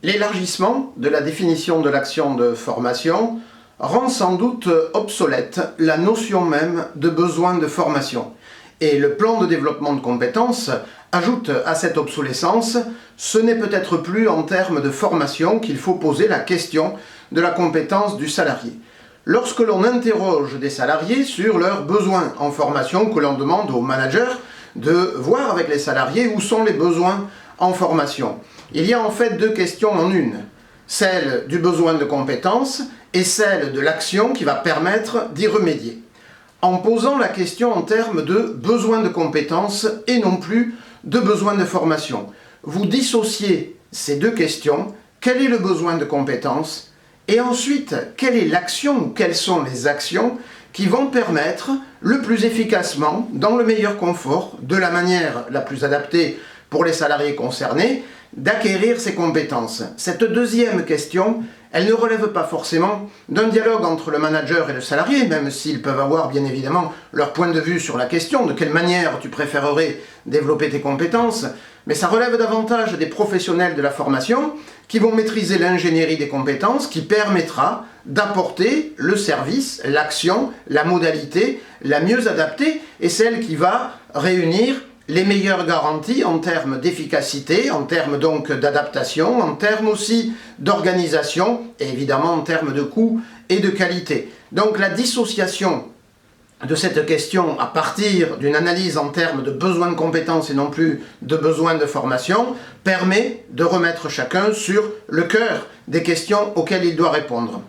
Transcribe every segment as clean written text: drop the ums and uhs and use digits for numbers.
L'élargissement de la définition de l'action de formation rend sans doute obsolète la notion même de besoin de formation. Et le plan de développement de compétences ajoute à cette obsolescence, ce n'est peut-être plus en termes de formation qu'il faut poser la question de la compétence du salarié. Lorsque l'on interroge des salariés sur leurs besoins en formation, que l'on demande aux managers de voir avec les salariés où sont les besoins en formation, il y a en fait deux questions en une, celle du besoin de compétences et celle de l'action qui va permettre d'y remédier. En posant la question en termes de besoin de compétences et non plus de besoin de formation, vous dissociez ces deux questions, quel est le besoin de compétences et ensuite quelle est l'action ou quelles sont les actions qui vont permettre le plus efficacement, dans le meilleur confort, de la manière la plus adaptée pour les salariés concernés, d'acquérir ces compétences. Cette deuxième question, elle ne relève pas forcément d'un dialogue entre le manager et le salarié, même s'ils peuvent avoir bien évidemment leur point de vue sur la question, de quelle manière tu préférerais développer tes compétences, mais ça relève davantage des professionnels de la formation qui vont maîtriser l'ingénierie des compétences qui permettra d'apporter le service, l'action, la modalité la mieux adaptée et celle qui va réunir les meilleures garanties en termes d'efficacité, en termes donc d'adaptation, en termes aussi d'organisation et évidemment en termes de coût et de qualité. Donc la dissociation de cette question à partir d'une analyse en termes de besoin de compétences et non plus de besoin de formation permet de remettre chacun sur le cœur des questions auxquelles il doit répondre.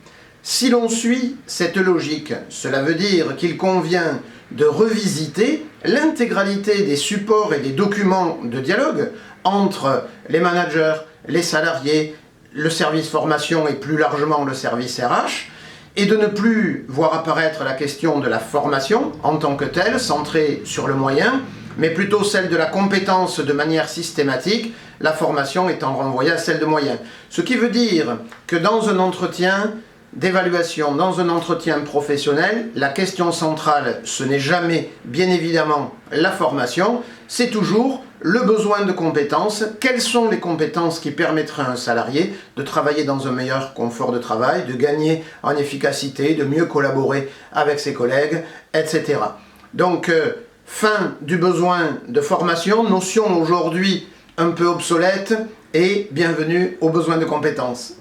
Si l'on suit cette logique, cela veut dire qu'il convient de revisiter l'intégralité des supports et des documents de dialogue entre les managers, les salariés, le service formation et plus largement le service RH, et de ne plus voir apparaître la question de la formation en tant que telle, centrée sur le moyen, mais plutôt celle de la compétence de manière systématique, la formation étant renvoyée à celle de moyen. Ce qui veut dire que dans un entretien d'évaluation, dans un entretien professionnel, la question centrale, ce n'est jamais, bien évidemment, la formation, c'est toujours le besoin de compétences. Quelles sont les compétences qui permettraient à un salarié de travailler dans un meilleur confort de travail, de gagner en efficacité, de mieux collaborer avec ses collègues, etc. Donc, fin du besoin de formation, notion aujourd'hui un peu obsolète, et bienvenue au besoin de compétences.